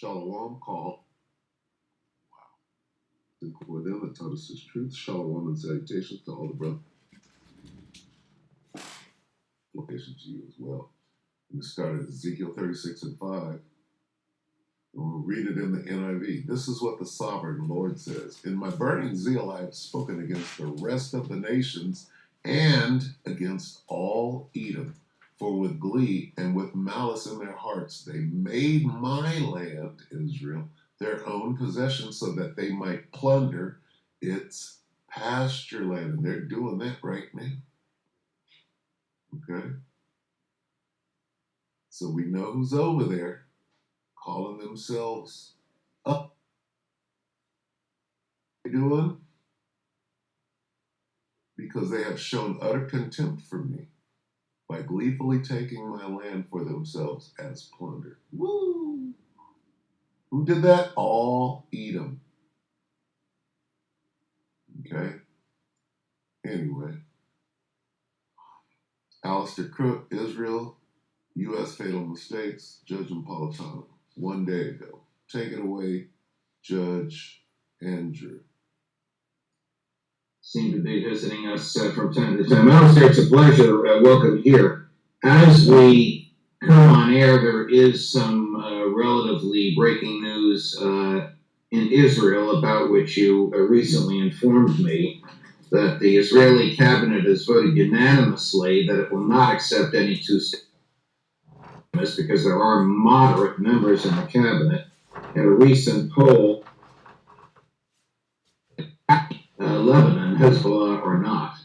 Shalom call. Wow. And for them that taught us his truth. Shalom and salutations to all the brothers. Location to you as well. We started Ezekiel 36 and 5. And we'll read it in the NIV. This is what the sovereign Lord says. In my burning zeal I have spoken against the rest of the nations and against all Edom. For with glee and with malice in their hearts they made my land, Israel, their own possession so that they might plunder its pasture land. And they're doing that right now. Okay? So we know who's over there calling themselves up. What are they doing? Because they have shown utter contempt for me by gleefully taking my land for themselves as plunder. Woo! Who did that? All Edom. Okay? Anyway. Alistair Crook, Israel, U.S. Fatal Mistakes, Judge Napolitano. 1 day ago. Take it away, Judge Andrew. Seem to be visiting us from time to time. Alistair, it's a pleasure. Welcome here. As we come on air, there is some relatively breaking news in Israel about which you recently informed me that the Israeli cabinet has voted unanimously that it will not accept any two-state because there are moderate members in the cabinet. In a recent poll, Lebanon, Hezbollah or not.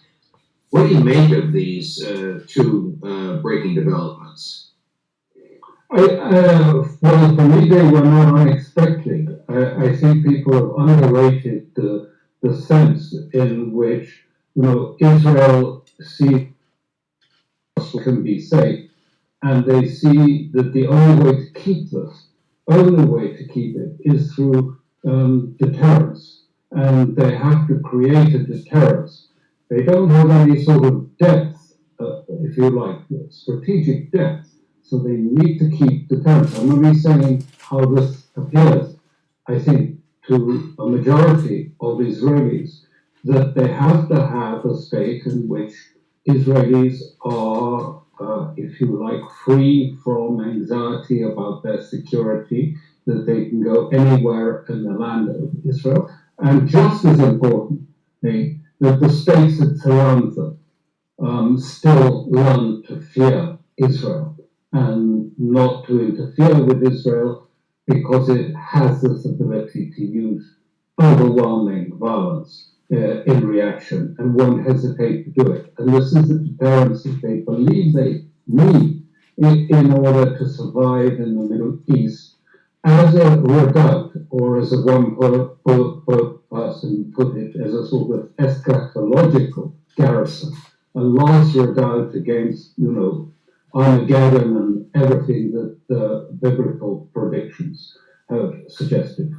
What do you make of these two breaking developments? Well, for me, they were not unexpected. I think people have underrated the sense in which, Israel sees can be safe, and they see that the only way to keep it is through deterrence. And they have to create a deterrence. They don't have any sort of depth, if you like, strategic depth, so they need to keep deterrence. I'm only saying how this appears, I think, to a majority of Israelis, that they have to have a state in which Israelis are, if you like, free from anxiety about their security, that they can go anywhere in the land of Israel. And just as importantly, that the states that surround them still learn to fear Israel and not to interfere with Israel because it has this ability to use overwhelming violence in reaction and won't hesitate to do it. And this is the deterrence that they believe they need in order to survive in the Middle East as a redoubt, or as a one person put it, as a sort of eschatological garrison, a last redoubt against, Armageddon and everything that the biblical predictions have suggested.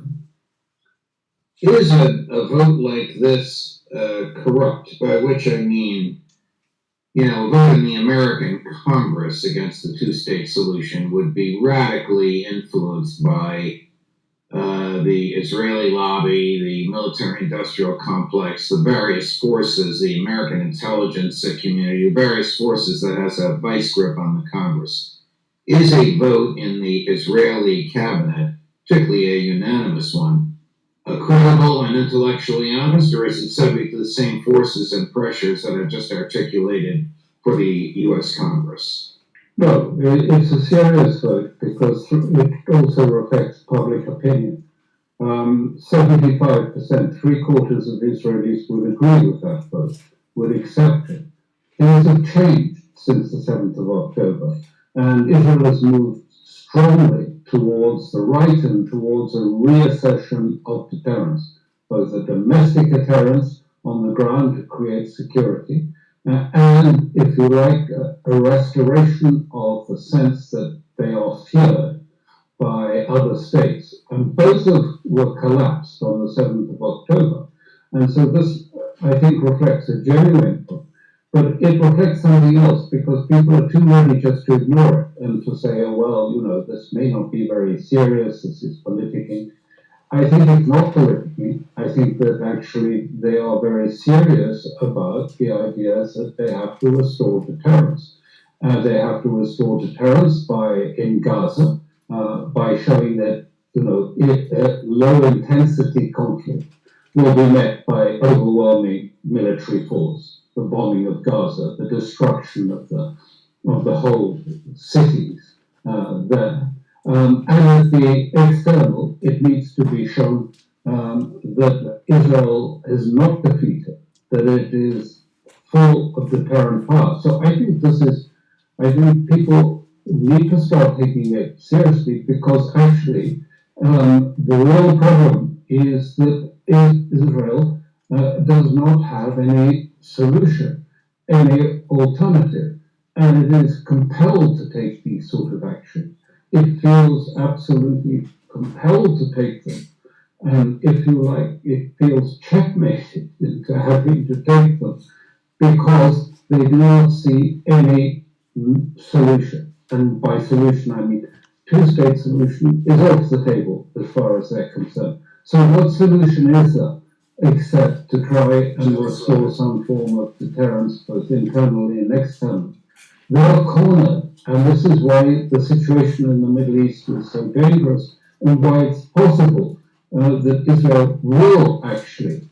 Is a vote like this corrupt? By which I mean, a vote in the American Congress against the two-state solution would be radically influenced by the Israeli lobby, the military-industrial complex, the various forces, the American intelligence community, the various forces that has a vice grip on the Congress. Is a vote in the Israeli cabinet, particularly a unanimous one, credible and intellectually honest, or is it subject to the same forces and pressures that I've just articulated for the U.S. Congress? No, it's a serious vote because it also reflects public opinion. 75%, 3/4 of Israelis would agree with that vote, would accept it. Things have changed since the 7th of October, and Israel has moved strongly towards the right and towards a reassession of deterrence, both a domestic deterrence on the ground to create security, and, if you like, a restoration of the sense that they are feared by other states. And both were collapsed on the 7th of October. And so this, I think, reflects a genuine vote. But it reflects something else because people are too ready just to ignore it and to say, oh, well, this may not be very serious, this is politicking. I think it's not politicking. I think that actually they are very serious about the ideas that they have to restore deterrence. They have to restore deterrence in Gaza, by showing that low intensity conflict will be met by overwhelming military force, the bombing of Gaza, the destruction of the whole cities there. And at the external, it needs to be shown that Israel is not defeated, that it is full of deterrent power. So I think people need to start taking it seriously because actually the real problem is that Israel does not have any solution, any alternative, and it is compelled to take these sort of actions. It feels absolutely compelled to take them. And if you like, it feels checkmated into having to take them because they do not see any solution. And by solution, I mean two-state solution is off the table as far as they're concerned. So what solution is there except to try and restore some form of deterrence both internally and externally? They are cornered, and this is why the situation in the Middle East is so dangerous and why it's possible that Israel will actually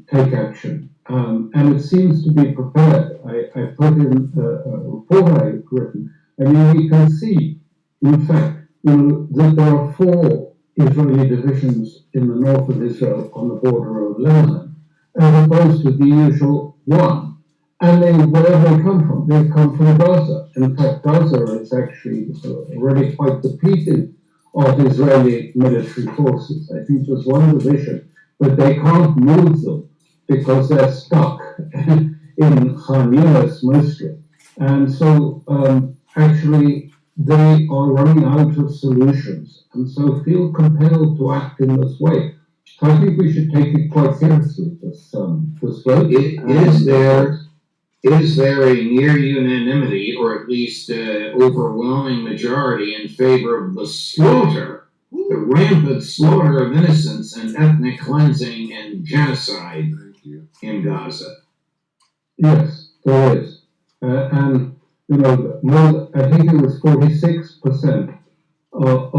take action. And it seems to be prepared. I put in a report I've written. I mean, we can see, in fact, that there are 4 Israeli divisions in the north of Israel on the border of Lebanon, as opposed to the usual one. And where have they come from? They've come from Gaza. In fact, Gaza is actually already quite depleted of Israeli military forces. I think there's one division, but they can't move them because they're stuck in Khan Yunis mostly. And so actually they are running out of solutions and so feel compelled to act in this way. So I think we should take it quite seriously, this vote. Is there a near unanimity, or at least overwhelming majority, in favor of the rampant slaughter of innocents and ethnic cleansing and genocide in Gaza? Yes, there is. And, I think it was 46% of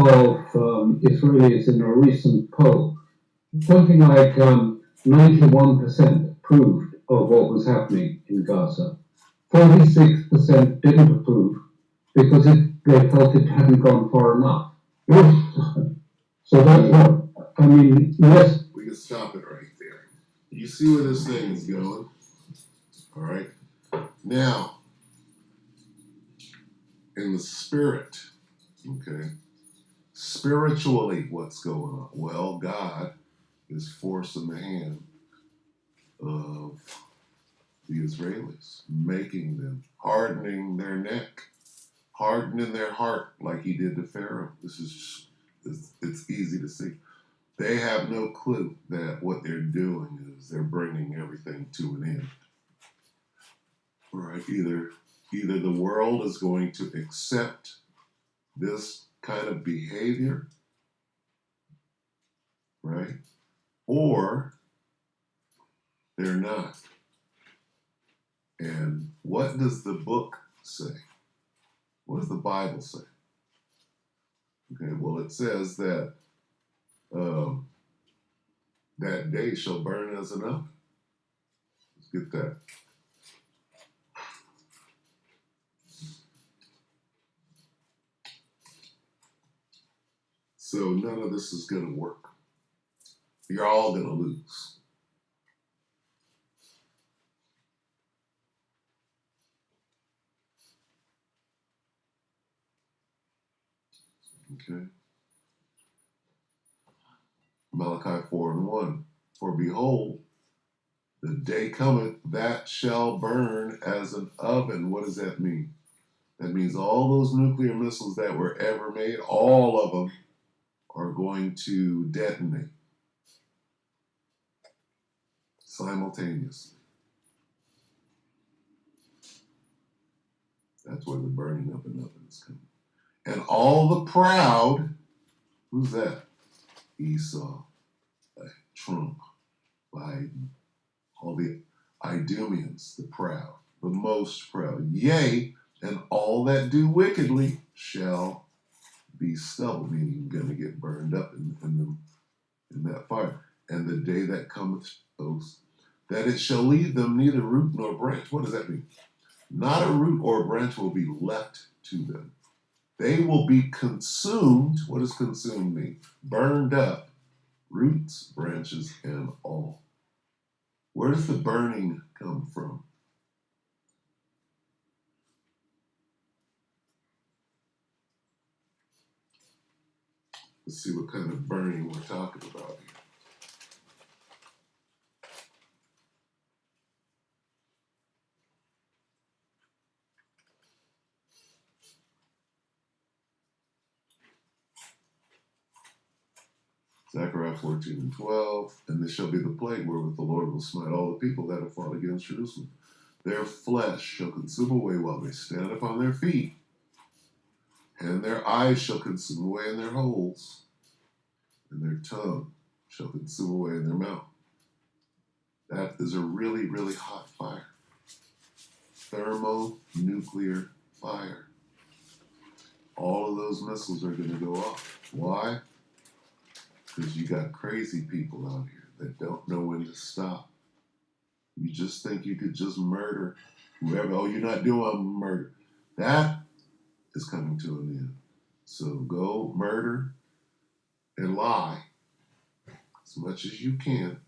Israelis in a recent poll, something like 91% approved of what was happening in Gaza. 46% didn't approve because they felt it hadn't gone far enough. So that's what, I mean, yes. We can stop it right there. You see where this thing is going? All right. Now, in the spirit, okay, spiritually, what's going on? Well, God is forcing the hand of the Israelis, making them, hardening their neck, hardening their heart like he did to Pharaoh. It's easy to see. They have no clue that what they're doing is they're bringing everything to an end. Right? Either the world is going to accept this kind of behavior, right? Or they're not. And what does the book say? What does the Bible say? Okay, well, it says that that day shall burn as an oven. Let's get that. So none of this is going to work. You're all going to lose. Okay. Malachi 4:1. For behold, the day cometh that shall burn as an oven. What does that mean? That means all those nuclear missiles that were ever made, all of them are going to detonate simultaneously. That's where the burning up and oven is coming. And all the proud, who's that? Esau, Trump, Biden, all the Idumeans, the proud, the most proud. Yea, and all that do wickedly shall be stubble, meaning you're going to get burned up in that fire. And the day that cometh, that it shall leave them neither root nor branch. What does that mean? Not a root or a branch will be left to them. They will be consumed. What does consumed mean? Burned up, roots, branches, and all. Where does the burning come from? Let's see what kind of burning we're talking about here. Zechariah 14:12, and this shall be the plague wherewith the Lord will smite all the people that have fought against Jerusalem. Their flesh shall consume away while they stand upon their feet, and their eyes shall consume away in their holes, and their tongue shall consume away in their mouth. That is a really, really hot fire. Thermonuclear fire. All of those missiles are going to go off. Why? Because you got crazy people out here that don't know when to stop. You just think you could just murder whoever. Oh, you're not doing murder. That is coming to an end. So go murder and lie as much as you can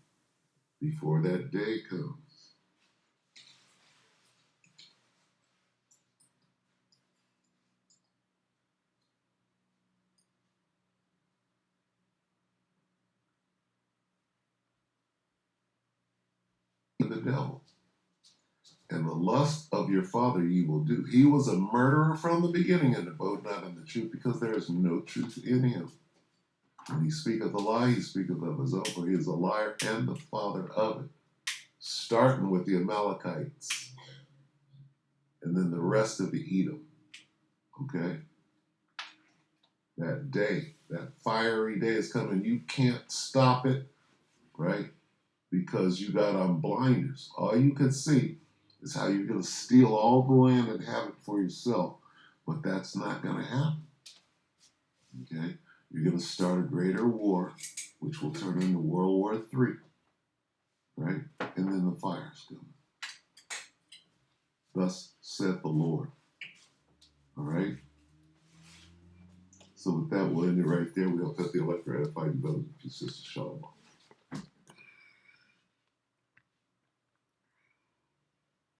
before that day comes. The devil. And the lust of your father ye will do. He was a murderer from the beginning and abode not in the truth, because there is no truth in him. When he speaketh a lie, he speaketh of his own, for he is a liar and the father of it. Starting with the Amalekites, and then the rest of the Edom. Okay? That day, that fiery day is coming. You can't stop it, right? Because you got on blinders. All you can see is how you're going to steal all the land and have it for yourself. But that's not going to happen. Okay? You're going to start a greater war, which will turn into World War III. Right? And then the fire's coming. Thus saith the Lord. All right? So with that, we'll end it right there. We hope that the elect ratified you, brothers and sisters.